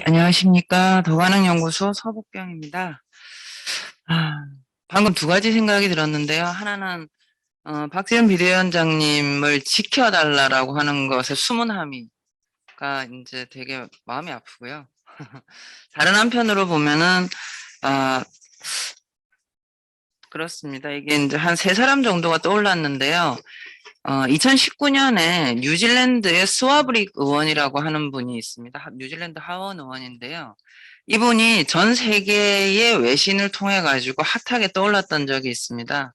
안녕하십니까. 더가능연구소 서복경입니다. 아, 방금 두 가지 생각이 들었는데요. 하나는 박지원 비대위원장님을 지켜달라고 하는 것에 숨은 함의가 이제 되게 마음이 아프고요. 다른 한편으로 보면은 아, 그렇습니다. 이게 이제 한 세 사람 정도가 떠올랐는데요. 2019년에 뉴질랜드의 스와브릭 의원이라고 하는 분이 있습니다. 뉴질랜드 하원 의원인데요. 이분이 전 세계의 외신을 통해 가지고 핫하게 떠올랐던 적이 있습니다.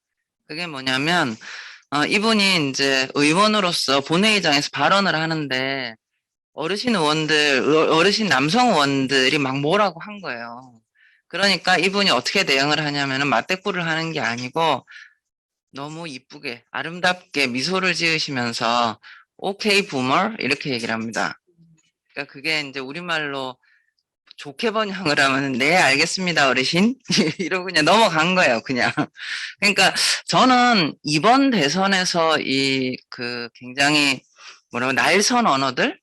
그게 뭐냐면 이분이 이제 의원으로서 본회의장에서 발언을 하는데 어르신 남성 의원들이 막 뭐라고 한 거예요. 그러니까 이분이 어떻게 대응을 하냐면은 맞대꾸를 하는 게 아니고 너무 이쁘게 아름답게 미소를 지으시면서 오케이 부머 이렇게 얘기를 합니다. 그러니까 그게 이제 우리말로 좋게 번역을 하면 네 알겠습니다 어르신 이러고 그냥 넘어간 거예요 그냥. 그러니까 저는 이번 대선에서 이 그 굉장히 뭐라고 날선 언어들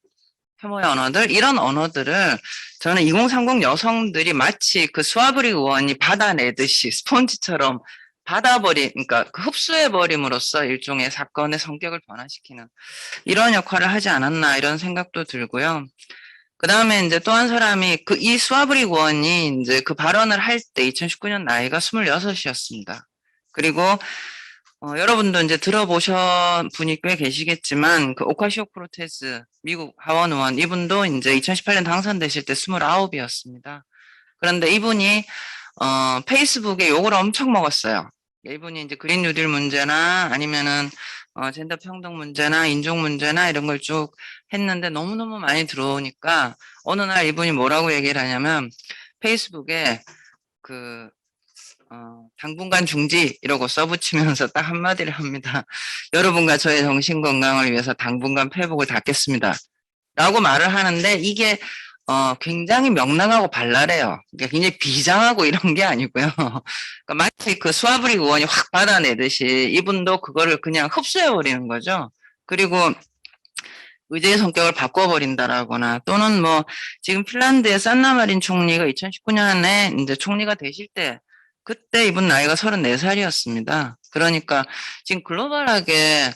혐오의 언어들 이런 언어들을 저는 2030 여성들이 마치 그 스와브리 의원이 받아내듯이 스폰지처럼 그러니까 그 흡수해버림으로써 일종의 사건의 성격을 변화시키는 이런 역할을 하지 않았나 이런 생각도 들고요. 그 다음에 이제 또 한 사람이 이 스와브리 의원이 이제 그 발언을 할 때 2019년 나이가 26이었습니다. 그리고 여러분도 이제 들어보신 분이 꽤 계시겠지만 그 오카시오 코르테즈 미국 하원 의원 이분도 이제 2018년 당선되실 때 29이었습니다. 그런데 이분이 페이스북에 욕을 엄청 먹었어요. 이분이 이제 그린 뉴딜 문제나 아니면은 젠더 평등 문제나 인종 문제나 이런 걸 쭉 했는데 너무너무 많이 들어오니까 어느 날 이분이 뭐라고 얘기를 하냐면 페이스북에 그 당분간 중지 이러고 써붙이면서 딱 한마디를 합니다. 여러분과 저의 정신 건강을 위해서 당분간 페이북을 닫겠습니다. 라고 말을 하는데 이게 굉장히 명랑하고 발랄해요. 그러니까 굉장히 비장하고 이런 게 아니고요. 그러니까 마치 그 스와브리 의원이 확 받아내듯이 이분도 그거를 그냥 흡수해버리는 거죠. 그리고 의제의 성격을 바꿔버린다라거나 또는 뭐 지금 핀란드의 산나 마린 총리가 2019년에 이제 총리가 되실 때 그때 이분 나이가 34살이었습니다. 그러니까 지금 글로벌하게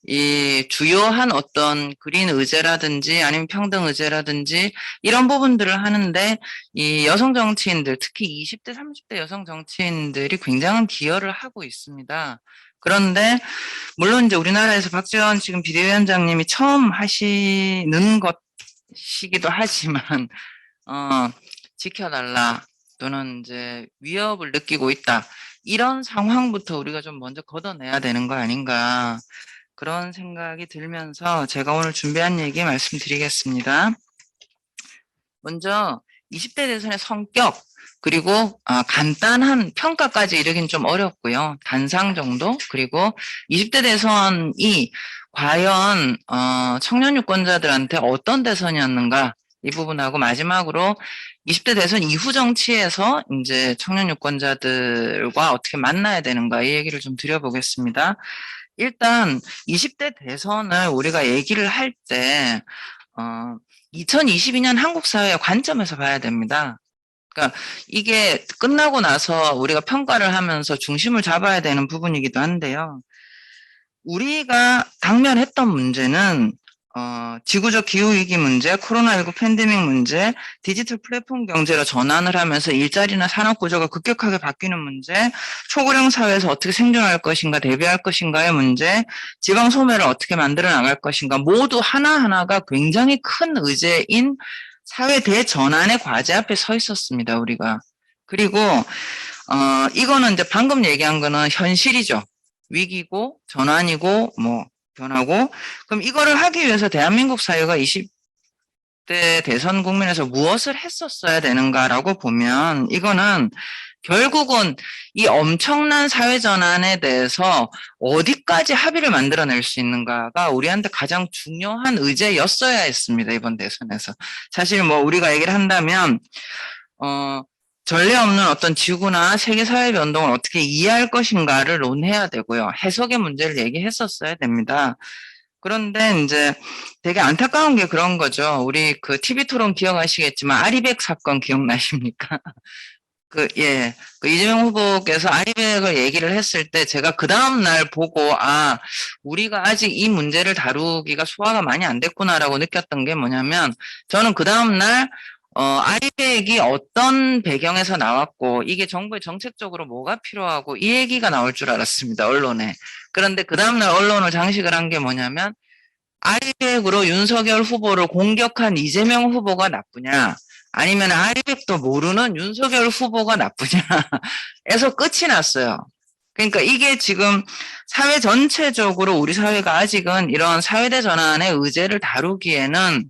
이 주요한 어떤 그린 의제라든지 아니면 평등 의제라든지 이런 부분들을 하는데 이 여성 정치인들 특히 20대, 30대 여성 정치인들이 굉장한 기여를 하고 있습니다. 그런데 물론 이제 우리나라에서 박지원 지금 비대위원장님이 처음 하시는 것이기도 하지만 지켜달라 또는 이제 위협을 느끼고 있다 이런 상황부터 우리가 좀 먼저 걷어내야 되는 거 아닌가 그런 생각이 들면서 제가 오늘 준비한 얘기 말씀드리겠습니다. 먼저 20대 대선의 성격 그리고 간단한 평가까지 이르긴 좀 어렵고요. 단상 정도 그리고 20대 대선이 과연 청년 유권자들한테 어떤 대선이었는가 이 부분하고 마지막으로 20대 대선 이후 정치에서 이제 청년 유권자들과 어떻게 만나야 되는가 이 얘기를 좀 드려보겠습니다. 일단 20대 대선을 우리가 얘기를 할 때 2022년 한국 사회의 관점에서 봐야 됩니다. 그러니까 이게 끝나고 나서 우리가 평가를 하면서 중심을 잡아야 되는 부분이기도 한데요. 우리가 당면했던 문제는 지구적 기후위기 문제, 코로나19 팬데믹 문제, 디지털 플랫폼 경제로 전환을 하면서 일자리나 산업 구조가 급격하게 바뀌는 문제, 초고령 사회에서 어떻게 생존할 것인가, 대비할 것인가의 문제, 지방 소멸을 어떻게 만들어 나갈 것인가, 모두 하나하나가 굉장히 큰 의제인 사회 대전환의 과제 앞에 서 있었습니다, 우리가. 그리고, 이거는 이제 방금 얘기한 거는 현실이죠. 위기고, 전환이고, 뭐, 변하고, 그럼 이거를 하기 위해서 대한민국 사회가 20대 대선 국면에서 무엇을 했었어야 되는가라고 보면, 이거는 결국은 이 엄청난 사회 전환에 대해서 어디까지 합의를 만들어낼 수 있는가가 우리한테 가장 중요한 의제였어야 했습니다, 이번 대선에서. 사실 뭐 우리가 얘기를 한다면, 전례 없는 어떤 지구나 세계 사회 변동을 어떻게 이해할 것인가를 논해야 되고요. 해석의 문제를 얘기했었어야 됩니다. 그런데 이제 되게 안타까운 게 그런 거죠. 우리 그 TV 토론 기억하시겠지만 아리백 사건 기억나십니까? 예, 그 이재명 후보께서 아리백을 얘기를 했을 때 제가 그 다음날 보고, 아, 우리가 아직 이 문제를 다루기가 소화가 많이 안 됐구나라고 느꼈던 게 뭐냐면, 저는 그 다음날, 아리백이 어떤 배경에서 나왔고, 이게 정부의 정책적으로 뭐가 필요하고, 이 얘기가 나올 줄 알았습니다, 언론에. 그런데 그 다음날 언론을 장식을 한 게 뭐냐면, 아리백으로 윤석열 후보를 공격한 이재명 후보가 나쁘냐, 아니면 아리백도 모르는 윤석열 후보가 나쁘냐에서 끝이 났어요. 그러니까 이게 지금 사회 전체적으로 우리 사회가 아직은 이런 사회대 전환의 의제를 다루기에는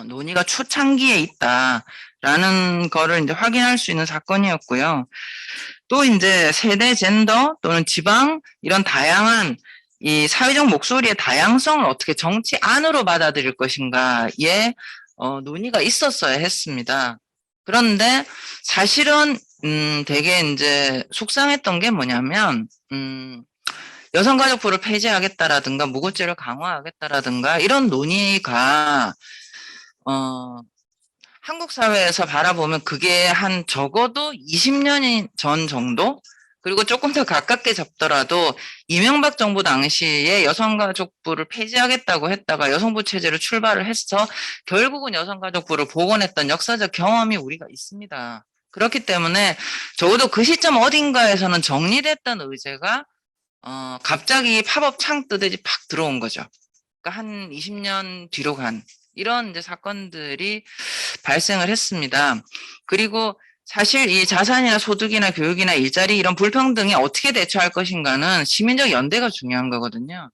논의가 초창기에 있다라는 거를 이제 확인할 수 있는 사건이었고요. 또 이제 세대, 젠더 또는 지방 이런 다양한 이 사회적 목소리의 다양성을 어떻게 정치 안으로 받아들일 것인가에 논의가 있었어야 했습니다. 그런데 사실은 되게 이제 속상했던 게 뭐냐면 여성가족부를 폐지하겠다라든가 무고죄를 강화하겠다라든가 이런 논의가 한국 사회에서 바라보면 그게 한 적어도 20년 전 정도? 그리고 조금 더 가깝게 잡더라도 이명박 정부 당시에 여성가족부를 폐지하겠다고 했다가 여성부 체제로 출발을 해서 결국은 여성가족부를 복원했던 역사적 경험이 우리가 있습니다. 그렇기 때문에 적어도 그 시점 어딘가에서는 정리됐던 의제가 갑자기 팝업 창 뜨듯이 팍 들어온 거죠. 그러니까 한 20년 뒤로 간 이런 이제 사건들이 발생을 했습니다. 그리고 사실 이 자산이나 소득이나 교육이나 일자리 이런 불평등에 어떻게 대처할 것인가는 시민적 연대가 중요한 거거든요.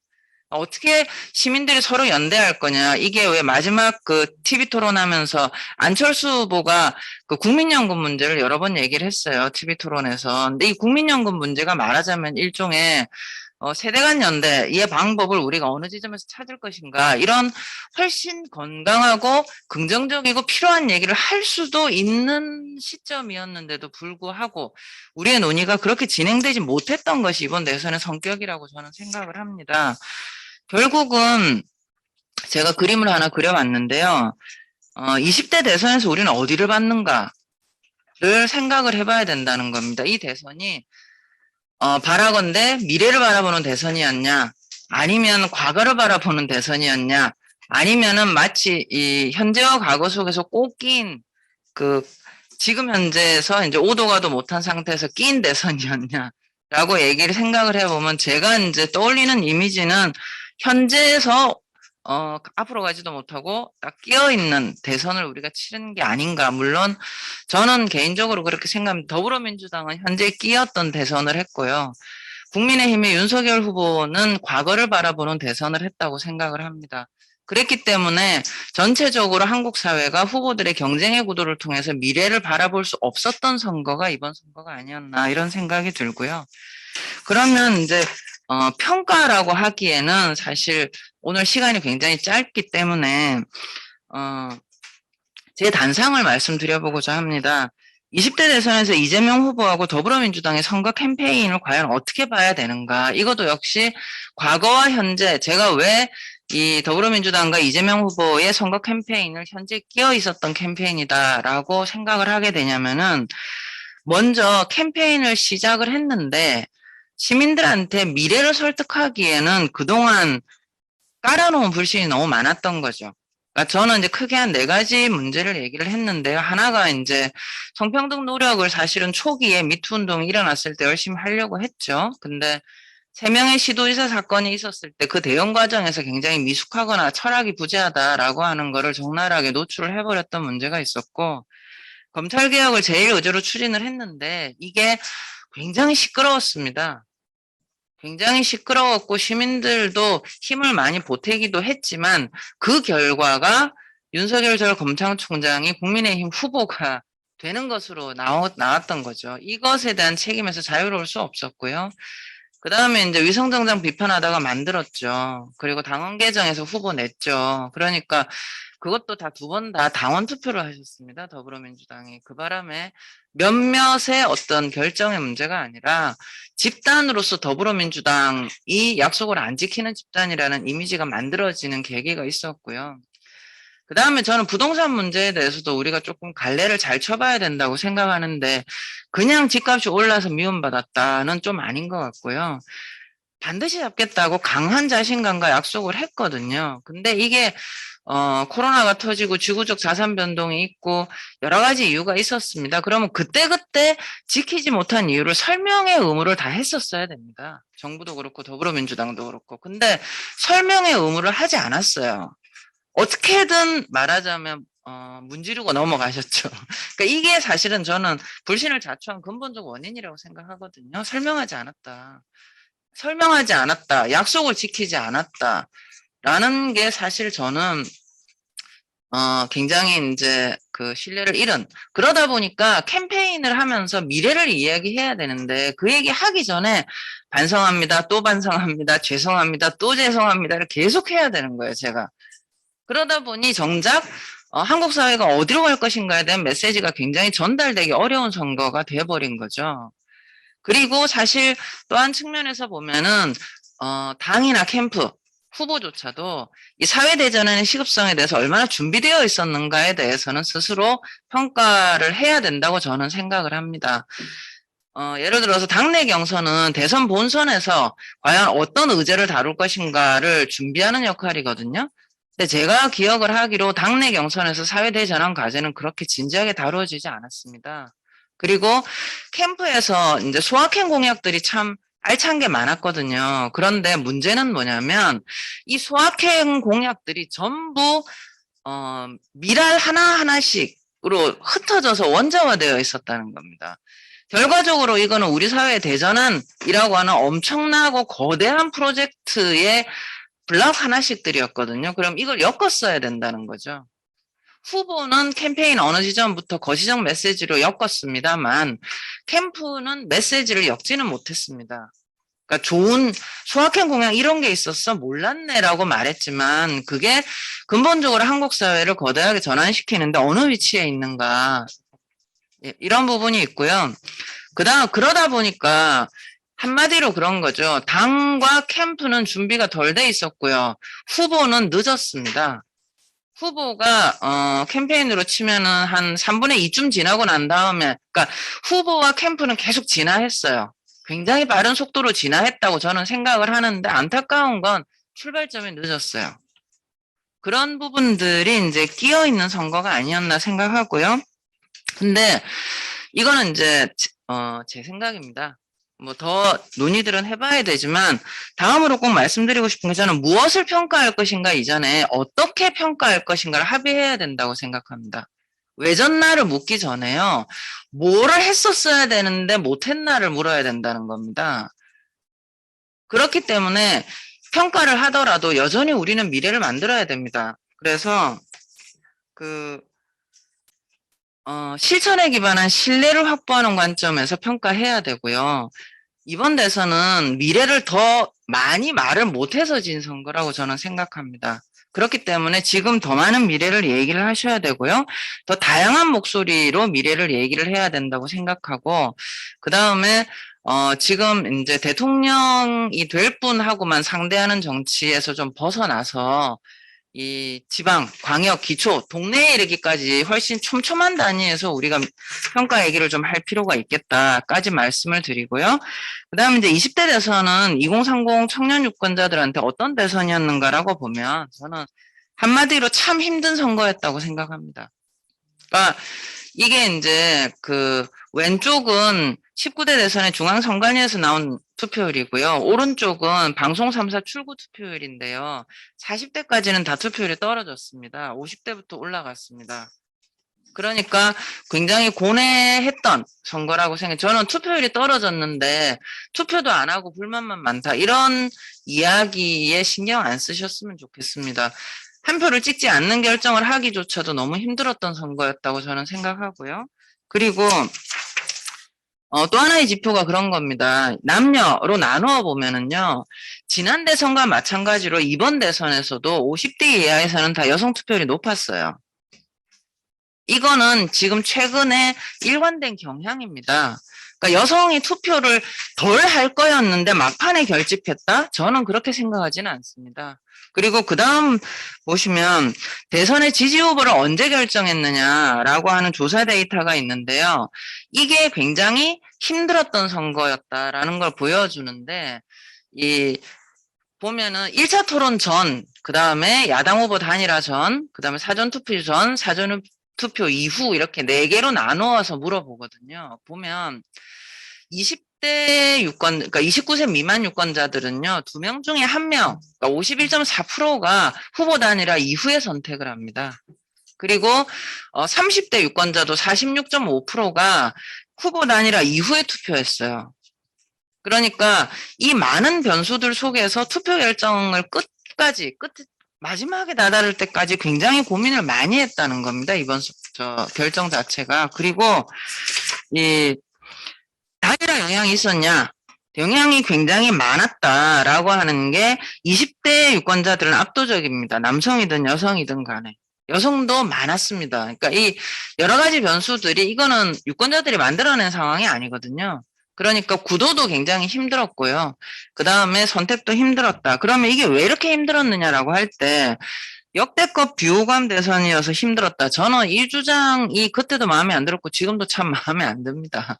어떻게 시민들이 서로 연대할 거냐. 이게 왜 마지막 그 TV 토론하면서 안철수 후보가 그 국민연금 문제를 여러 번 얘기를 했어요. TV 토론에서. 근데 이 국민연금 문제가 말하자면 일종의 세대 간 연대의 방법을 우리가 어느 지점에서 찾을 것인가, 이런 훨씬 건강하고 긍정적이고 필요한 얘기를 할 수도 있는 시점이었는데도 불구하고 우리의 논의가 그렇게 진행되지 못했던 것이 이번 대선의 성격이라고 저는 생각을 합니다. 결국은 제가 그림을 하나 그려봤는데요. 20대 대선에서 우리는 어디를 받는가를 생각을 해봐야 된다는 겁니다. 이 대선이 바라건대 미래를 바라보는 대선이었냐, 아니면 과거를 바라보는 대선이었냐, 아니면은 마치 이 현재와 과거 속에서 꼭 낀 그 지금 현재에서 이제 오도 가도 못한 상태에서 낀 대선이었냐라고 얘기를 생각을 해보면 제가 이제 떠올리는 이미지는 현재에서 앞으로 가지도 못하고 딱 끼어 있는 대선을 우리가 치른 게 아닌가. 물론 저는 개인적으로 그렇게 생각합니다. 더불어민주당은 현재 끼었던 대선을 했고요. 국민의힘의 윤석열 후보는 과거를 바라보는 대선을 했다고 생각을 합니다. 그랬기 때문에 전체적으로 한국 사회가 후보들의 경쟁의 구도를 통해서 미래를 바라볼 수 없었던 선거가 이번 선거가 아니었나, 이런 생각이 들고요. 그러면 이제 평가라고 하기에는 사실 오늘 시간이 굉장히 짧기 때문에 제 단상을 말씀드려보고자 합니다. 20대 대선에서 이재명 후보하고 더불어민주당의 선거 캠페인을 과연 어떻게 봐야 되는가? 이것도 역시 과거와 현재, 제가 왜 이 더불어민주당과 이재명 후보의 선거 캠페인을 현재 끼어 있었던 캠페인이다라고 생각을 하게 되냐면은, 먼저 캠페인을 시작을 했는데 시민들한테 미래를 설득하기에는 그동안 깔아놓은 불신이 너무 많았던 거죠. 그러니까 저는 이제 크게 한 네 가지 문제를 얘기를 했는데요. 하나가 이제 성평등 노력을 사실은 초기에 미투 운동이 일어났을 때 열심히 하려고 했죠. 근데 3명의 시도지사 사건이 있었을 때 그 대응 과정에서 굉장히 미숙하거나 철학이 부재하다라고 하는 거를 적나라하게 노출을 해버렸던 문제가 있었고, 검찰개혁을 제일 의제로 추진을 했는데 이게 굉장히 시끄러웠습니다. 굉장히 시끄러웠고 시민들도 힘을 많이 보태기도 했지만 그 결과가 윤석열 전 검찰총장이 국민의힘 후보가 되는 것으로 나왔던 거죠. 이것에 대한 책임에서 자유로울 수 없었고요. 그 다음에 이제 위성정당 비판하다가 만들었죠. 그리고 당원 개정에서 후보 냈죠. 그러니까 그것도 다 두 번 다 당원 투표를 하셨습니다. 더불어민주당이. 그 바람에 몇몇의 어떤 결정의 문제가 아니라 집단으로서 더불어민주당이 약속을 안 지키는 집단이라는 이미지가 만들어지는 계기가 있었고요. 그 다음에 저는 부동산 문제에 대해서도 우리가 조금 갈래를 잘 쳐봐야 된다고 생각하는데 그냥 집값이 올라서 미움받았다는 좀 아닌 것 같고요. 반드시 잡겠다고 강한 자신감과 약속을 했거든요. 근데 이게 코로나가 터지고 지구적 자산 변동이 있고 여러 가지 이유가 있었습니다. 그러면 그때그때 지키지 못한 이유를 설명의 의무를 다 했었어야 됩니다. 정부도 그렇고 더불어민주당도 그렇고. 근데 설명의 의무를 하지 않았어요. 어떻게든 말하자면 문지르고 넘어가셨죠. 그러니까 이게 사실은 저는 불신을 자초한 근본적 원인이라고 생각하거든요. 설명하지 않았다. 설명하지 않았다. 약속을 지키지 않았다. 라는 게 사실 저는 굉장히 이제 그 신뢰를 잃은 그러다 보니까 캠페인을 하면서 미래를 이야기해야 되는데 그 얘기 하기 전에 반성합니다. 또 반성합니다. 죄송합니다. 또 죄송합니다를 계속 해야 되는 거예요, 제가. 그러다 보니 정작 한국 사회가 어디로 갈 것인가에 대한 메시지가 굉장히 전달되기 어려운 선거가 되어버린 거죠. 그리고 사실 또 한 측면에서 보면은 당이나 캠프 후보조차도 이 사회대전의 시급성에 대해서 얼마나 준비되어 있었는가에 대해서는 스스로 평가를 해야 된다고 저는 생각을 합니다. 예를 들어서 당내 경선은 대선 본선에서 과연 어떤 의제를 다룰 것인가를 준비하는 역할이거든요. 근데 제가 기억을 하기로 당내 경선에서 사회대 전환 과제는 그렇게 진지하게 다루어지지 않았습니다. 그리고 캠프에서 이제 소확행 공약들이 참 알찬 게 많았거든요. 그런데 문제는 뭐냐면 이 소확행 공약들이 전부 미랄 하나하나씩으로 흩어져서 원자화되어 있었다는 겁니다. 결과적으로 이거는 우리 사회의 대전환이라고 하는 엄청나고 거대한 프로젝트의 블락 하나씩들이었거든요. 그럼 이걸 엮었어야 된다는 거죠. 후보는 캠페인 어느 지점부터 거시적 메시지로 엮었습니다만 캠프는 메시지를 엮지는 못했습니다. 그러니까 좋은 소확행 공약 이런 게 있었어 몰랐네라고 말했지만 그게 근본적으로 한국 사회를 거대하게 전환시키는데 어느 위치에 있는가 이런 부분이 있고요. 그다음 그러다 보니까 한마디로 그런 거죠. 당과 캠프는 준비가 덜 돼 있었고요. 후보는 늦었습니다. 후보가 캠페인으로 치면은 한 3분의 2쯤 지나고 난 다음에 그러니까 후보와 캠프는 계속 진화했어요. 굉장히 빠른 속도로 진화했다고 저는 생각을 하는데 안타까운 건 출발점이 늦었어요. 그런 부분들이 이제 끼어 있는 선거가 아니었나 생각하고요. 근데 이거는 이제 제 생각입니다. 뭐 더 논의들은 해봐야 되지만 다음으로 꼭 말씀드리고 싶은 게 저는 무엇을 평가할 것인가 이전에 어떻게 평가할 것인가를 합의해야 된다고 생각합니다. 외전나를 묻기 전에요. 뭐를 했었어야 되는데 못했나를 물어야 된다는 겁니다. 그렇기 때문에 평가를 하더라도 여전히 우리는 미래를 만들어야 됩니다. 그래서 실천에 기반한 신뢰를 확보하는 관점에서 평가해야 되고요. 이번 대선은 미래를 더 많이 말을 못해서 진 선거라고 저는 생각합니다. 그렇기 때문에 지금 더 많은 미래를 얘기를 하셔야 되고요. 더 다양한 목소리로 미래를 얘기를 해야 된다고 생각하고, 그 다음에, 지금 이제 대통령이 될 분하고만 상대하는 정치에서 좀 벗어나서 이 지방, 광역, 기초, 동네에 이르기까지 훨씬 촘촘한 단위에서 우리가 평가 얘기를 좀 할 필요가 있겠다까지 말씀을 드리고요. 그 다음에 이제 20대 대선은 2030 청년 유권자들한테 어떤 대선이었는가라고 보면 저는 한마디로 참 힘든 선거였다고 생각합니다. 그러니까 이게 이제 왼쪽은 19대 대선의 중앙선관위에서 나온 투표율이고요. 오른쪽은 방송 3사 출구 투표율인데요. 40대까지는 다 투표율이 떨어졌습니다. 50대부터 올라갔습니다. 그러니까 굉장히 고뇌했던 선거라고 생각해요. 저는 투표율이 떨어졌는데 투표도 안 하고 불만만 많다. 이런 이야기에 신경 안 쓰셨으면 좋겠습니다. 한 표를 찍지 않는 결정을 하기조차도 너무 힘들었던 선거였다고 저는 생각하고요. 그리고 또 하나의 지표가 그런 겁니다. 남녀로 나누어 보면은요, 지난 대선과 마찬가지로 이번 대선에서도 50대 이하에서는 다 여성 투표율이 높았어요. 이거는 지금 최근에 일관된 경향입니다. 그러니까 여성이 투표를 덜 할 거였는데 막판에 결집했다? 저는 그렇게 생각하지는 않습니다. 그리고 그 다음 보시면 대선의 지지 후보를 언제 결정했느냐라고 하는 조사 데이터가 있는데요. 이게 굉장히 힘들었던 선거였다라는 걸 보여주는데, 이 보면은 1차 토론 전, 그 다음에 야당 후보 단일화 전, 그 다음에 사전투표 전, 사전투표 이후 이렇게 4개로 나누어서 물어보거든요. 보면 20대 유권, 그러니까 29세 미만 유권자들은요, 2명 중에 1명, 그러니까 51.4%가 후보 단일화 이후에 선택을 합니다. 그리고 30대 유권자도 46.5%가 후보 단일화 이후에 투표했어요. 그러니까 이 많은 변수들 속에서 투표 결정을 끝까지 마지막에 다다를 때까지 굉장히 고민을 많이 했다는 겁니다. 이번 결정 자체가. 그리고 이 단일화 영향이 있었냐? 영향이 굉장히 많았다라고 하는 게 20대 유권자들은 압도적입니다. 남성이든 여성이든 간에. 여성도 많았습니다. 그러니까 이 여러 가지 변수들이 이거는 유권자들이 만들어낸 상황이 아니거든요. 그러니까 구도도 굉장히 힘들었고요. 그 다음에 선택도 힘들었다. 그러면 이게 왜 이렇게 힘들었느냐라고 할 때 역대급 비호감 대선이어서 힘들었다. 저는 이 주장이 그때도 마음에 안 들었고 지금도 참 마음에 안 듭니다.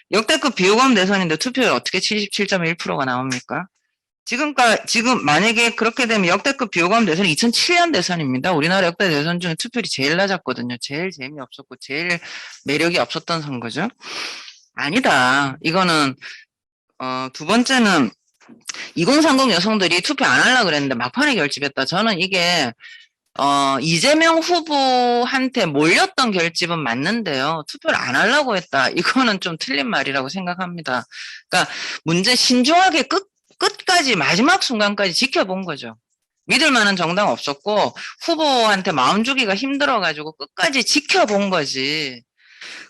역대급 비호감 대선인데 투표율 어떻게 77.1%가 나옵니까? 지금 만약에 그렇게 되면 역대급 비호감 대선이 2007년 대선입니다. 우리나라 역대 대선 중에 투표율이 제일 낮았거든요. 제일 재미없었고 제일 매력이 없었던 선거죠. 아니다. 이거는 두 번째는 2030 여성들이 투표 안 하려고 그랬는데 막판에 결집했다. 저는 이게 이재명 후보한테 몰렸던 결집은 맞는데요. 투표를 안 하려고 했다. 이거는 좀 틀린 말이라고 생각합니다. 그러니까 신중하게 끝까지 마지막 순간까지 지켜본 거죠. 믿을 만한 정당 없었고 후보한테 마음 주기가 힘들어가지고 끝까지 지켜본 거지.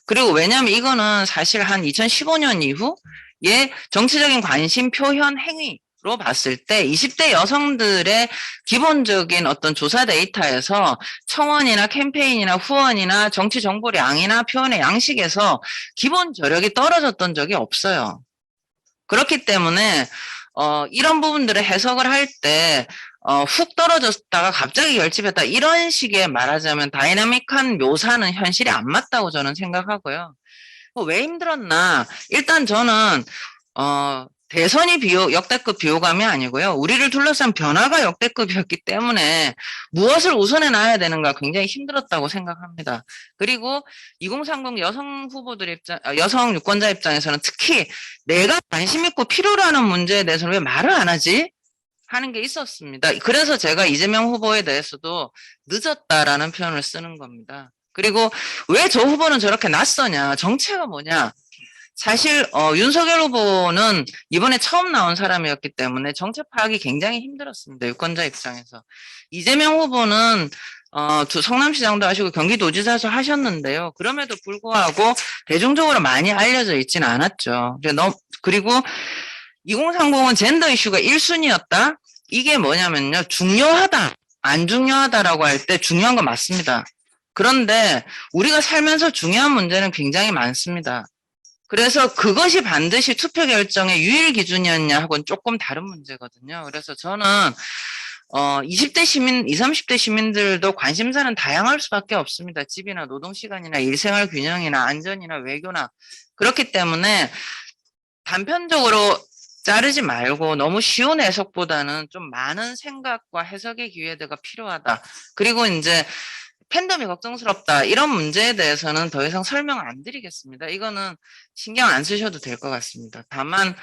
그리고 왜냐하면 이거는 사실 한 2015년 이후에 정치적인 관심 표현 행위로 봤을 때 20대 여성들의 기본적인 어떤 조사 데이터에서 청원이나 캠페인이나 후원이나 정치 정보량이나 표현의 양식에서 기본 저력이 떨어졌던 적이 없어요. 그렇기 때문에 이런 부분들을 해석을 할 때 훅 떨어졌다가 갑자기 결집했다. 이런 식의 말하자면 다이나믹한 묘사는 현실이 안 맞다고 저는 생각하고요. 왜 힘들었나? 일단 저는 대선이 역대급 비호감이 아니고요. 우리를 둘러싼 변화가 역대급이었기 때문에 무엇을 우선해 놔야 되는가 굉장히 힘들었다고 생각합니다. 그리고 2030 여성 유권자 입장에서는 특히 내가 관심 있고 필요로 하는 문제에 대해서는 왜 말을 안 하지? 하는 게 있었습니다. 그래서 제가 이재명 후보에 대해서도 늦었다라는 표현을 쓰는 겁니다. 그리고 왜 저 후보는 저렇게 낯서냐? 정체가 뭐냐? 사실 윤석열 후보는 이번에 처음 나온 사람이었기 때문에 정책 파악이 굉장히 힘들었습니다. 유권자 입장에서. 이재명 후보는 성남시장도 하시고 경기도지사도 하셨는데요. 그럼에도 불구하고 대중적으로 많이 알려져 있지는 않았죠. 그리고 2030은 젠더 이슈가 1순위였다? 이게 뭐냐면요. 중요하다, 안 중요하다라고 할 때 중요한 거 맞습니다. 그런데 우리가 살면서 중요한 문제는 굉장히 많습니다. 그래서 그것이 반드시 투표 결정의 유일 기준이었냐 하고는 조금 다른 문제거든요. 그래서 저는 20대 시민, 20, 30대 시민들도 관심사는 다양할 수밖에 없습니다. 집이나 노동시간이나 일생활 균형이나 안전이나 외교나. 그렇기 때문에 단편적으로 자르지 말고 너무 쉬운 해석보다는 좀 많은 생각과 해석의 기회가 필요하다. 그리고 이제 팬덤이 걱정스럽다. 이런 문제에 대해서는 더 이상 설명 안 드리겠습니다. 이거는 신경 안 쓰셔도 될 것 같습니다. 다만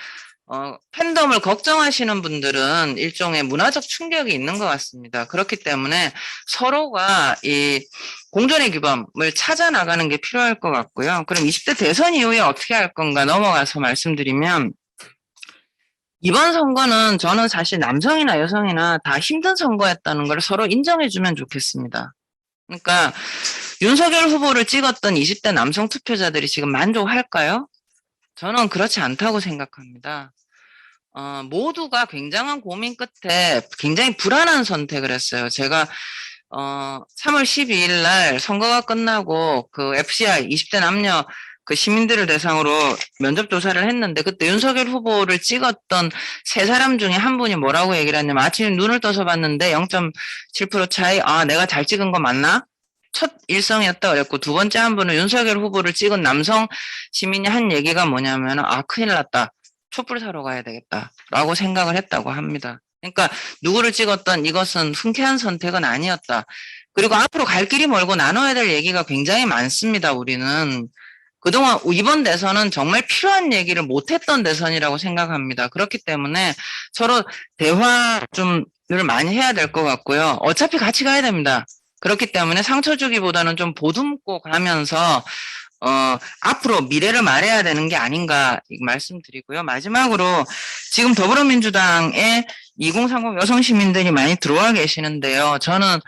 팬덤을 걱정하시는 분들은 일종의 문화적 충격이 있는 것 같습니다. 그렇기 때문에 서로가 이 공존의 규범을 찾아 나가는 게 필요할 것 같고요. 그럼 20대 대선 이후에 어떻게 할 건가 넘어가서 말씀드리면 이번 선거는 저는 사실 남성이나 여성이나 다 힘든 선거였다는 걸 서로 인정해주면 좋겠습니다. 그러니까 윤석열 후보를 찍었던 20대 남성 투표자들이 지금 만족할까요? 저는 그렇지 않다고 생각합니다. 모두가 굉장한 고민 끝에 굉장히 불안한 선택을 했어요. 제가 3월 12일 날 선거가 끝나고 그 FCI 20대 남녀 그 시민들을 대상으로 면접 조사를 했는데 그때 윤석열 후보를 찍었던 세 사람 중에 한 분이 뭐라고 얘기를 했냐면 아침에 눈을 떠서 봤는데 0.7% 차이, 아, 내가 잘 찍은 거 맞나? 첫 일성이었다 그랬고 두 번째 한 분은 윤석열 후보를 찍은 남성 시민이 한 얘기가 뭐냐면 아, 큰일 났다. 촛불 사러 가야 되겠다라고 생각을 했다고 합니다. 그러니까 누구를 찍었던 이것은 흔쾌한 선택은 아니었다. 그리고 앞으로 갈 길이 멀고 나눠야 될 얘기가 굉장히 많습니다. 우리는 그동안 이번 대선은 정말 필요한 얘기를 못했던 대선이라고 생각합니다. 그렇기 때문에 서로 대화 좀을 많이 해야 될 것 같고요. 어차피 같이 가야 됩니다. 그렇기 때문에 상처 주기보다는 좀 보듬고 가면서 앞으로 미래를 말해야 되는 게 아닌가 말씀드리고요. 마지막으로 지금 더불어민주당에 2030 여성 시민들이 많이 들어와 계시는데요. 저는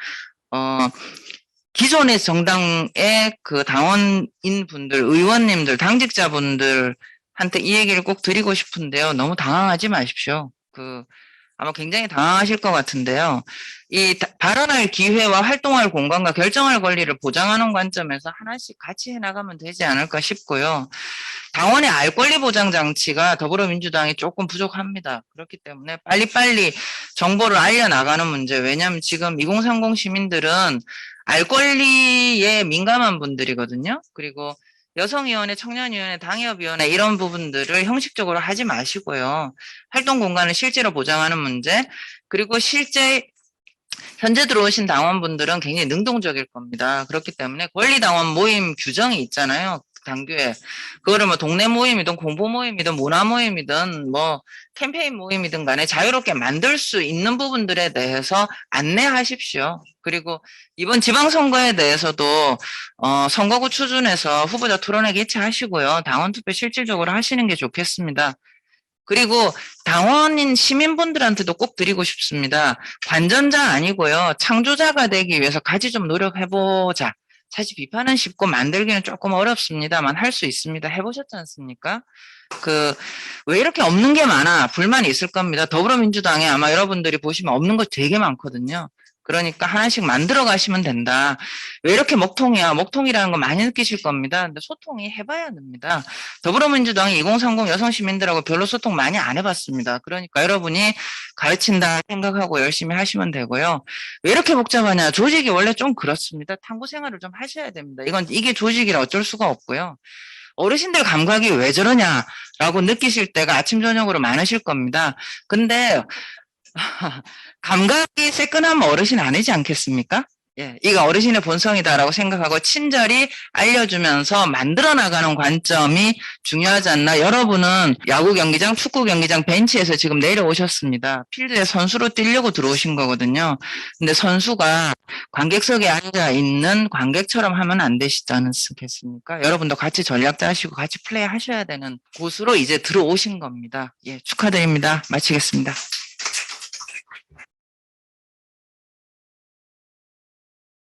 기존의 정당의 그 당원인 분들, 의원님들, 당직자분들한테 이 얘기를 꼭 드리고 싶은데요. 너무 당황하지 마십시오. 아마 굉장히 당황하실 것 같은데요. 이 발언할 기회와 활동할 공간과 결정할 권리를 보장하는 관점에서 하나씩 같이 해나가면 되지 않을까 싶고요. 당원의 알 권리 보장 장치가 더불어민주당이 조금 부족합니다. 그렇기 때문에 빨리빨리 정보를 알려나가는 문제. 왜냐하면 지금 2030 시민들은 알 권리에 민감한 분들이거든요. 그리고 여성위원회, 청년위원회, 당협위원회 이런 부분들을 형식적으로 하지 마시고요. 활동 공간을 실제로 보장하는 문제, 그리고 실제 현재 들어오신 당원분들은 굉장히 능동적일 겁니다. 그렇기 때문에 권리당원 모임 규정이 있잖아요. 당규에. 그거를 뭐 동네 모임이든 공보 모임이든 문화 모임이든 뭐 캠페인 모임이든 간에 자유롭게 만들 수 있는 부분들에 대해서 안내하십시오. 그리고 이번 지방선거에 대해서도 선거구 추진해서 후보자 토론회 개최하시고요. 당원 투표 실질적으로 하시는 게 좋겠습니다. 그리고 당원인 시민분들한테도 꼭 드리고 싶습니다. 관전자 아니고요. 창조자가 되기 위해서 같이 좀 노력해보자. 사실 비판은 쉽고 만들기는 조금 어렵습니다만 할 수 있습니다. 해보셨지 않습니까? 왜 이렇게 없는 게 많아? 불만이 있을 겁니다. 더불어민주당에 아마 여러분들이 보시면 없는 거 되게 많거든요. 그러니까 하나씩 만들어 가시면 된다. 왜 이렇게 먹통이야? 먹통이라는 거 많이 느끼실 겁니다. 근데 소통이 해봐야 됩니다. 더불어민주당이 2030 여성 시민들하고 별로 소통 많이 안 해봤습니다. 그러니까 여러분이 가르친다 생각하고 열심히 하시면 되고요. 왜 이렇게 복잡하냐? 조직이 원래 좀 그렇습니다. 탐구 생활을 좀 하셔야 됩니다. 이게 조직이라 어쩔 수가 없고요. 어르신들 감각이 왜 저러냐라고 느끼실 때가 아침 저녁으로 많으실 겁니다. 근데 감각이 새끈하면 어르신 아니지 않겠습니까? 예, 이거 어르신의 본성이다라고 생각하고 친절히 알려주면서 만들어 나가는 관점이 중요하지 않나. 여러분은 야구 경기장, 축구 경기장 벤치에서 지금 내려오셨습니다. 필드에 선수로 뛰려고 들어오신 거거든요. 근데 선수가 관객석에 앉아 있는 관객처럼 하면 안 되시지 않겠습니까? 여러분도 같이 전략 짜시고 같이 플레이 하셔야 되는 곳으로 이제 들어오신 겁니다. 예, 축하드립니다. 마치겠습니다.